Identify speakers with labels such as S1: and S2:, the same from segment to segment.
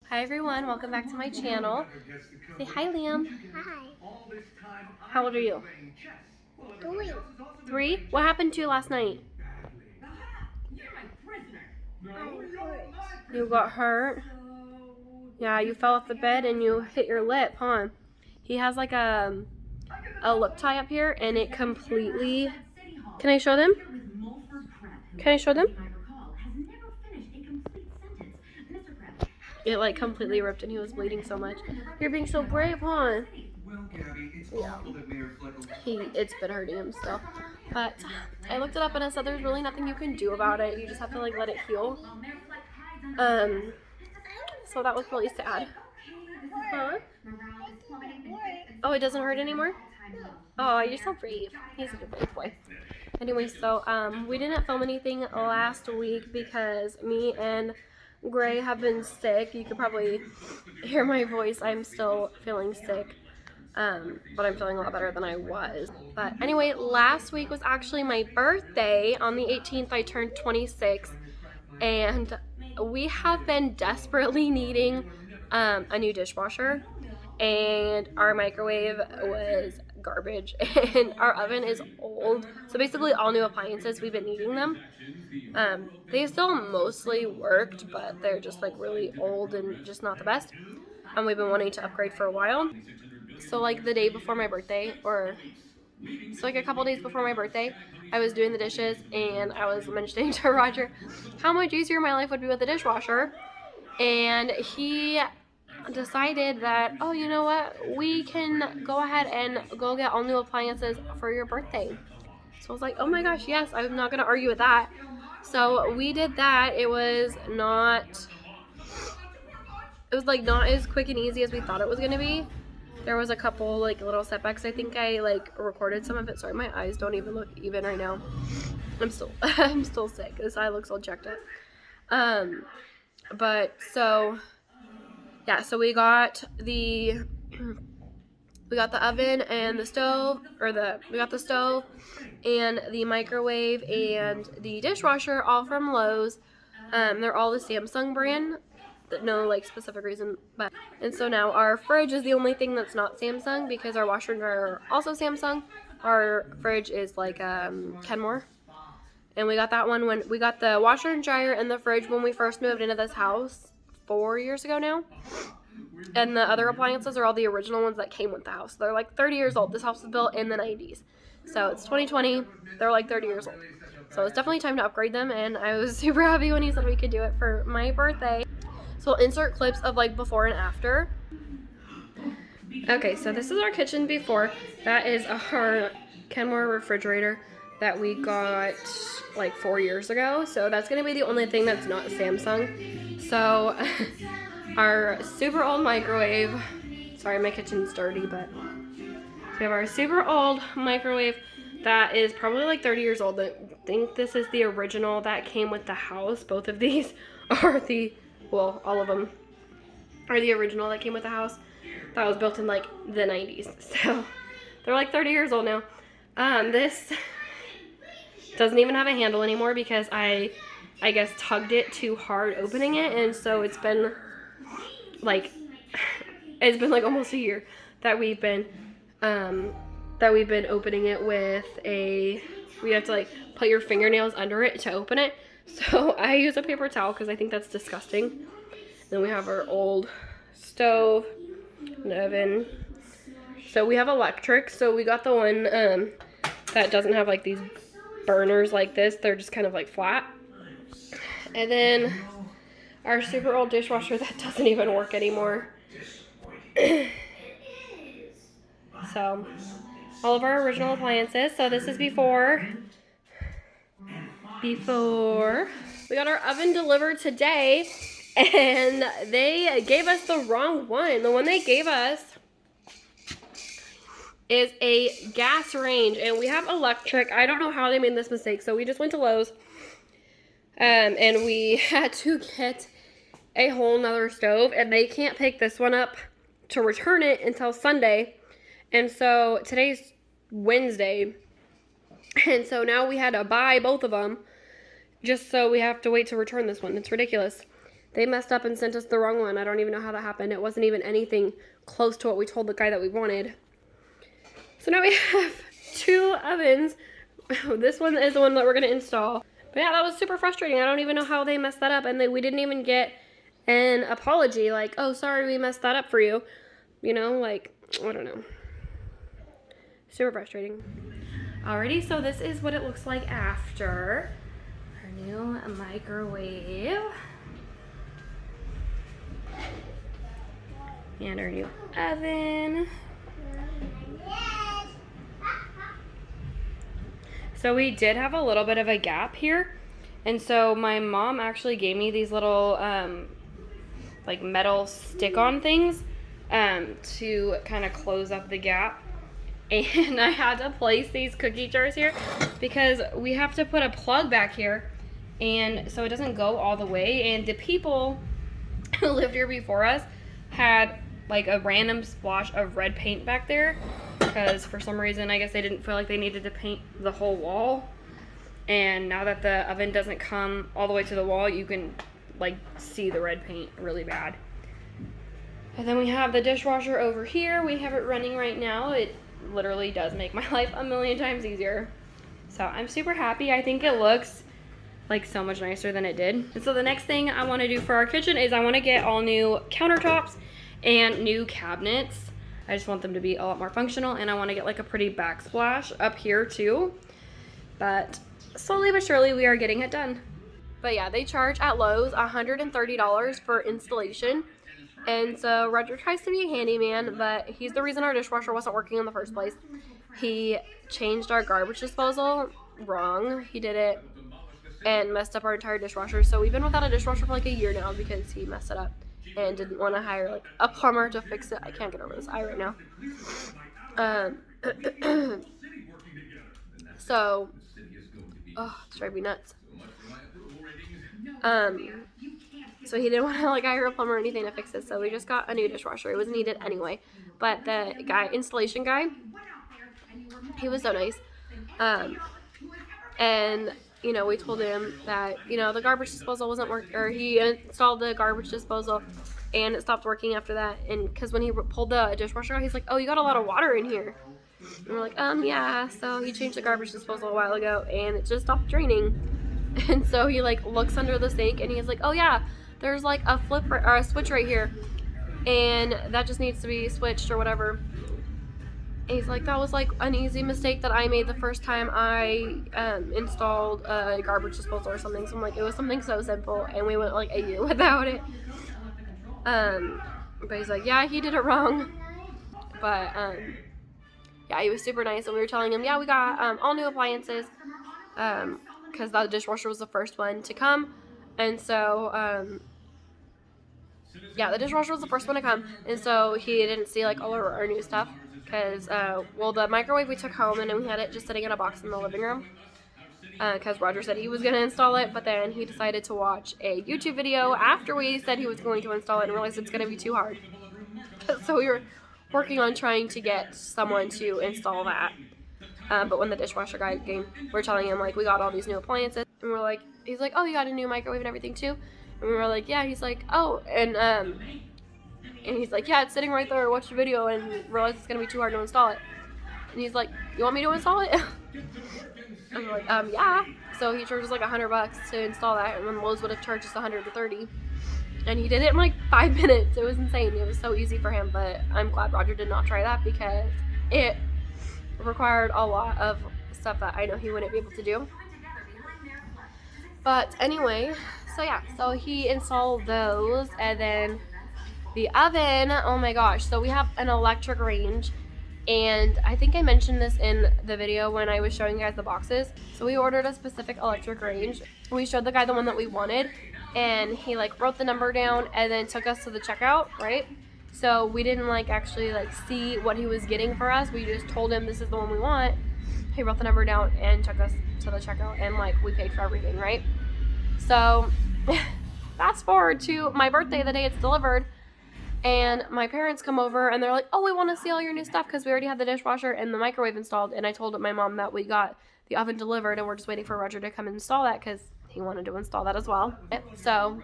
S1: Hi everyone, welcome back to my channel. Say hi, Liam.
S2: Hi.
S1: How old are you?
S2: 3.
S1: 3? What happened to you last night? You got hurt? Yeah, you fell off the bed and you hit your lip, huh? He has like a lip tie up here and it completely... Can I show them? Can I show them? It like completely ripped and he was bleeding so much. You're being so brave, huh? Yeah. It's been hurting him still. But I looked it up and it said there's really nothing you can do about it. You just have to like let it heal. So that was really sad. Huh? Oh, it doesn't hurt anymore? Oh, you're so brave. He's such a brave boy. Anyway, so we didn't film anything last week because me and Gray have been sick. You could probably hear my voice. I'm still feeling sick. But I'm feeling a lot better than I was. But anyway, last week was actually my birthday. On the 18th, I turned 26. And we have been desperately needing a new dishwasher. And our microwave was garbage. And our oven is old. So basically all new appliances, we've been needing them. They still mostly worked, but they're just like really old and just not the best. And we've been wanting to upgrade for a while. So like the day before my birthday, so like a couple days before my birthday, I was doing the dishes and I was mentioning to Roger how much easier my life would be with a dishwasher. And he decided that, oh, you know what, we can go ahead and go get all new appliances for your birthday. So I was like, oh my gosh, yes, I'm not going to argue with that. So we did that. It was like not as quick and easy as we thought it was going to be. There was a couple like little setbacks. I think I like recorded some of it. Sorry, my eyes don't even look even right now. I'm still sick. This eye looks all checked up. But so yeah, so we got the oven and the stove, we got the stove and the microwave and the dishwasher all from Lowe's. They're all the Samsung brand. No like specific reason, but and so now our fridge is the only thing that's not Samsung because our washer and dryer are also Samsung. Our fridge is like Kenmore, and we got that one when we got the washer and dryer and the fridge when we first moved into this house 4 years ago now. And the other appliances are all the original ones that came with the house. They're like 30 years old. This house was built in the 90s, so it's 2020. They're like 30 years old, so it's definitely time to upgrade them. And I was super happy when he said we could do it for my birthday. So I'll insert clips of like before and after. Okay, so this is our kitchen before. That is our Kenmore refrigerator that we got like 4 years ago. So that's gonna be the only thing that's not Samsung. So our super old microwave. Sorry, my kitchen's dirty, but we have our super old microwave that is probably like 30 years old. I think this is the original that came with the house. Both of these are well, all of them are the original that came with the house. That was built in like the 90s. So they're like 30 years old now. This doesn't even have a handle anymore because I guess tugged it too hard opening it. And so it's been like almost a year that we've been opening it with we have to like put your fingernails under it to open it. So I use a paper towel because I think that's disgusting. Then we have our old stove and oven. So we have electric. So we got the one that doesn't have like these burners like this. They're just kind of like flat. And then our super old dishwasher that doesn't even work anymore. So all of our original appliances. So this is before. We got our oven delivered today, and they gave us the wrong one. The one they gave us is a gas range, and we have electric. I don't know how they made this mistake, so we just went to Lowe's, and we had to get a whole nother stove, and they can't pick this one up to return it until Sunday. And so today's Wednesday, and so now we had to buy both of them just so we have to wait to return this one. It's ridiculous. They messed up and sent us the wrong one. I don't even know how that happened. It wasn't even anything close to what we told the guy that we wanted. So now we have 2 ovens. This one is the one that we're going to install. But yeah, that was super frustrating. I don't even know how they messed that up. And we didn't even get an apology. Like, oh, sorry, we messed that up for you. You know, like, I don't know. Super frustrating. Alrighty, so this is what it looks like after. Our new microwave. And our new oven. So we did have a little bit of a gap here. And so my mom actually gave me these little like metal stick-on things to kind of close up the gap. And I had to place these cookie jars here because we have to put a plug back here, and so it doesn't go all the way. And the people who lived here before us had like a random splash of red paint back there because for some reason I guess they didn't feel like they needed to paint the whole wall. And now that the oven doesn't come all the way to the wall, you can like see the red paint really bad. And then we have the dishwasher over here. We have it running right now. It literally does make my life a million times easier. So I'm super happy. I think it looks like so much nicer than it did. And so the next thing I want to do for our kitchen is I want to get all new countertops and new cabinets. I just want them to be a lot more functional, and I want to get like a pretty backsplash up here too. But slowly but surely we are getting it done. But yeah, they charge at Lowe's $130 for installation. And so Roger tries to be a handyman, but he's the reason our dishwasher wasn't working in the first place. He changed our garbage disposal wrong. He did it and messed up our entire dishwasher. So we've been without a dishwasher for like a year now because he messed it up and didn't want to hire like a plumber to fix it. I can't get over this eye right now. So, it's driving me nuts. So he didn't want to like hire a plumber or anything to fix it, so we just got a new dishwasher. It was needed anyway. But the installation guy, he was so nice. And you know, we told him that, you know, the garbage disposal wasn't working, or he installed the garbage disposal and it stopped working after that. And because when he pulled the dishwasher out, he's like, oh, you got a lot of water in here. And we're like, yeah. So he changed the garbage disposal a while ago and it just stopped draining. And so he like looks under the sink and he's like, oh yeah, there's like a a switch right here, and that just needs to be switched or whatever. And he's like, that was like an easy mistake that I made the first time I installed a garbage disposal or something. So I'm like, it was something so simple, and we went like a year without it. But he's like, yeah, he did it wrong. But yeah, he was super nice, and we were telling him, yeah, we got all new appliances, because the dishwasher was the first one to come. And so yeah, the dishwasher was the first one to come, and so he didn't see like all of our new stuff because well, the microwave we took home and then we had it just sitting in a box in the living room because Roger said he was going to install it, but then he decided to watch a YouTube video after we said he was going to install it and realized it's going to be too hard. So we were working on trying to get someone to install that. But when the dishwasher guy came, we're telling him like we got all these new appliances, and we're like, he's like, oh, you got a new microwave and everything too? And we were like, yeah. He's like, oh, and he's like, yeah, it's sitting right there. Watch the video and realize it's gonna be too hard to install it. And he's like, you want me to install it? And we're like, yeah. So he charges like $100 to install that, and then Lowe's would have charged us $130. And he did it in like 5 minutes. It was insane. It was so easy for him, but I'm glad Roger did not try that because it required a lot of stuff that I know he wouldn't be able to do. But anyway, so yeah, so he installed those, and then the oven, oh my gosh, so we have an electric range, and I think I mentioned this in the video when I was showing you guys the boxes. So we ordered a specific electric range. We showed the guy the one that we wanted, and he like wrote the number down and then took us to the checkout, right? So we didn't like actually like see what he was getting for us. We just told him this is the one we want. He wrote the number down and took us to the checkout, and like we paid for everything, right? So fast forward to my birthday, the day it's delivered, and my parents come over and they're like, oh, we want to see all your new stuff because we already had the dishwasher and the microwave installed. And I told my mom that we got the oven delivered and we're just waiting for Roger to come and install that because he wanted to install that as well. So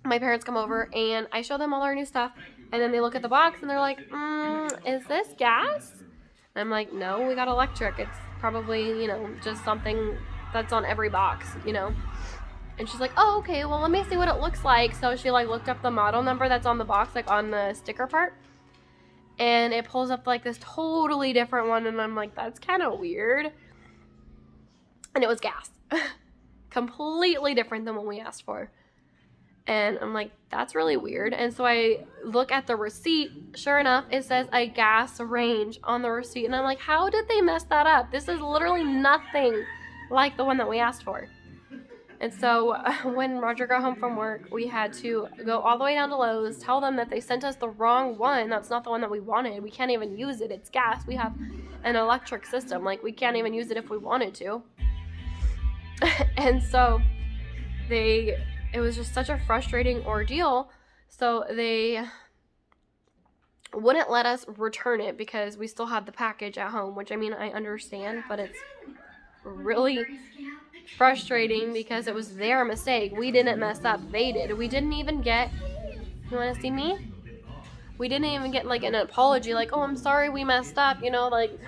S1: my parents come over and I show them all our new stuff, and then they look at the box and they're like, is this gas? And I'm like, no, we got electric. It's probably, just something that's on every box, And she's like, oh, okay, well, let me see what it looks like. So she looked up the model number that's on the box, on the sticker part. And it pulls up this totally different one, and I'm like, that's kind of weird. And it was gas. Completely different than what we asked for. And I'm like, that's really weird. And so I look at the receipt. Sure enough, it says a gas range on the receipt. And I'm like, how did they mess that up? This is literally nothing like the one that we asked for. And so when Roger got home from work, we had to go all the way down to Lowe's, tell them that they sent us the wrong one. That's not the one that we wanted. We can't even use it. It's gas. We have an electric system. We can't even use it if we wanted to. And so it was just such a frustrating ordeal. So they wouldn't let us return it because we still had the package at home, which, I understand, but it's really frustrating because it was their mistake. We didn't mess up. They did. We didn't even get, you want to see me? We didn't even get an apology, oh, I'm sorry we messed up,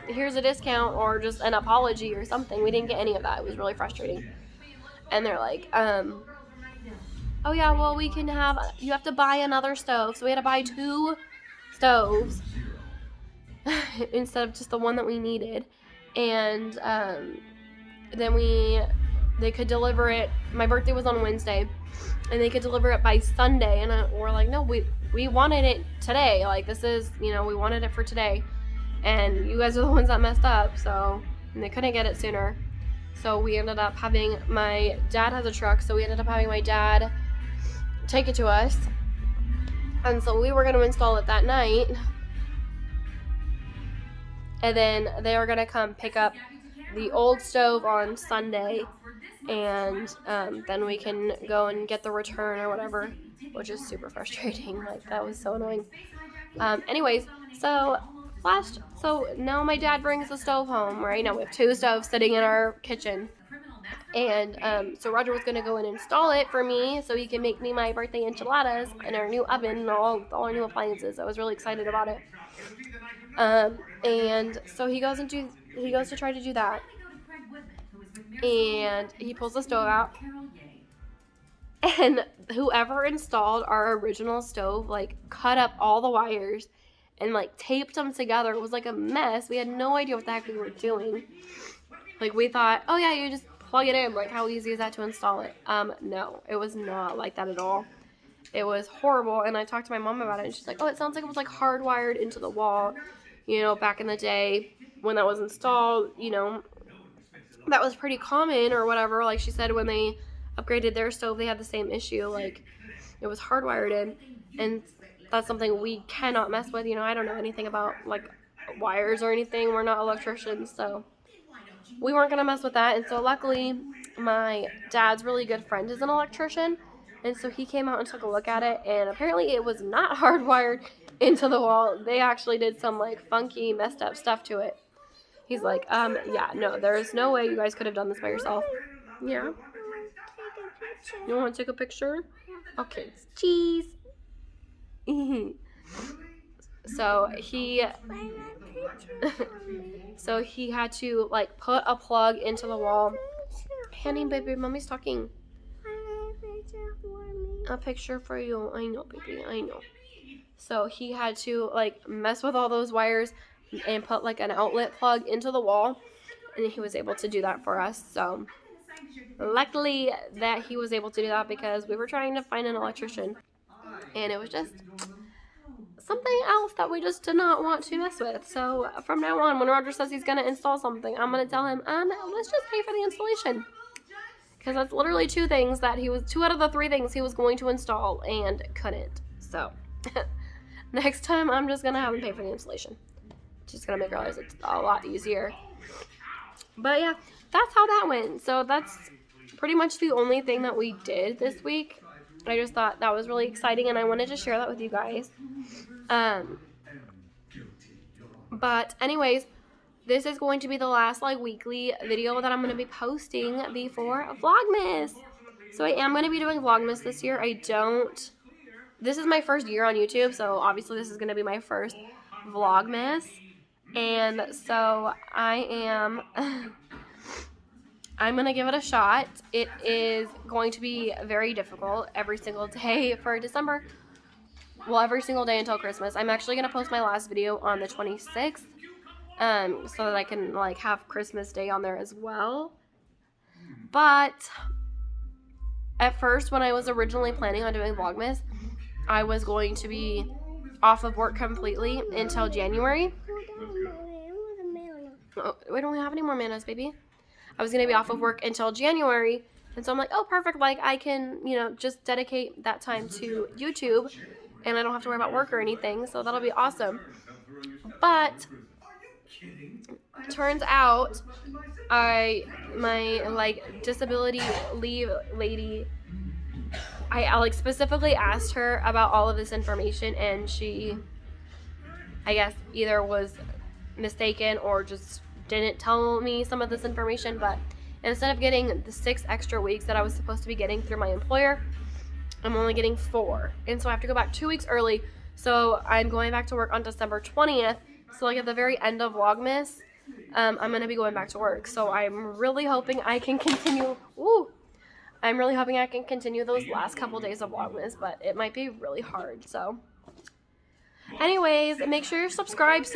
S1: here's a discount or just an apology or something. We didn't get any of that. It was really frustrating. And they're like, oh yeah, well, you have to buy another stove. So we had to buy 2 stoves instead of just the one that we needed. And then they could deliver it. My birthday was on Wednesday, and they could deliver it by Sunday. And we're like, no, we wanted it today. This is, we wanted it for today. And you guys are the ones that messed up. And they couldn't get it sooner. So we ended up having, my dad has a truck, so we ended up having my dad take it to us. And so we were going to install it that night. And then they were going to come pick up the old stove on Sunday. And then we can go and get the return or whatever, which is super frustrating. That was so annoying. Anyways, so now my dad brings the stove home. Right now we have 2 stoves sitting in our kitchen. And so Roger was going to go and install it for me so he can make me my birthday enchiladas in our new oven and all our new appliances. I was really excited about it. And so he goes to try to do that. And he pulls the stove out. And whoever installed our original stove, cut up all the wires and, taped them together. It was, a mess. We had no idea what the heck we were doing. We thought, oh, yeah, you just plug it in. How easy is that to install it? No, it was not like that at all. It was horrible. And I talked to my mom about it, and she's like, oh, it sounds like it was, hardwired into the wall, back in the day when that was installed, that was pretty common or whatever. She said when they upgraded their stove, they had the same issue. It was hardwired in, and that's something we cannot mess with. I don't know anything about wires or anything. We're not electricians, so we weren't gonna mess with that. And so luckily my dad's really good friend is an electrician, and so he came out and took a look at it, and apparently it was not hardwired into the wall. They actually did some funky messed up stuff to it. He's like, yeah, no, there's no way you guys could have done this by yourself. Yeah. You want to take a picture? Okay. Cheese. So he had to put a plug into the wall. Honey, baby, mommy's talking. A picture for you. I know, baby, I know. So he had to mess with all those wires and put an outlet plug into the wall, and he was able to do that for us. So luckily that he was able to do that, because we were trying to find an electrician, and it was just something else that we just did not want to mess with. So from now on, when Roger says he's going to install something, I'm going to tell him, let's just pay for the installation, because that's literally 2 out of the 3 things he was going to install and couldn't. So next time I'm just going to have him pay for the installation. Just going to make her realize it's a lot easier. But yeah, that's how that went. So that's pretty much the only thing that we did this week. I just thought that was really exciting, and I wanted to share that with you guys. But anyways, this is going to be the last weekly video that I'm going to be posting before Vlogmas. So I am going to be doing Vlogmas this year. This is my first year on YouTube, so obviously this is going to be my first Vlogmas. And so I'm going to give it a shot. It is going to be very difficult every single day for December. Well, every single day until Christmas. I'm actually going to post my last video on the 26th. So that I can like have Christmas Day on there as well. But at first, when I was originally planning on doing Vlogmas, I was going to be off of work completely until January. Oh, we don't have any more mayonnaise, baby. I was going to be off of work until January. And so I'm like, oh, perfect. Like, I can, just dedicate that time to YouTube. And I don't have to worry about work or anything. So that'll be awesome. But turns out my disability leave lady, I specifically asked her about all of this information, and she, I guess, either was mistaken or just didn't tell me some of this information. But instead of getting the 6 extra weeks that I was supposed to be getting through my employer, I'm only getting 4, and so I have to go back 2 weeks early. So I'm going back to work on December 20th. So like at the very end of Vlogmas, I'm going to be going back to work. So I'm really hoping I can continue. I'm really hoping I can continue those last couple days of Vlogmas, but it might be really hard. So anyways, make sure you're subscribed.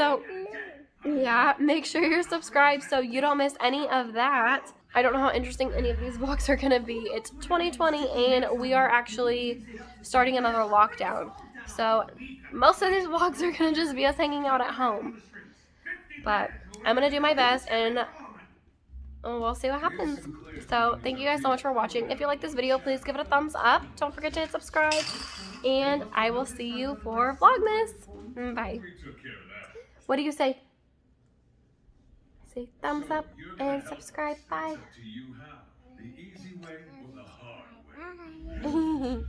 S1: Make sure you're subscribed so you don't miss any of that. I don't know how interesting any of these vlogs are going to be. It's 2020 and we are actually starting another lockdown. So most of these vlogs are going to just be us hanging out at home. But I'm going to do my best and we'll see what happens. So thank you guys so much for watching. If you like this video, please give it a thumbs up. Don't forget to hit subscribe. And I will see you for Vlogmas. Bye. What do you say? Say thumbs up and subscribe. Bye.
S2: Bye.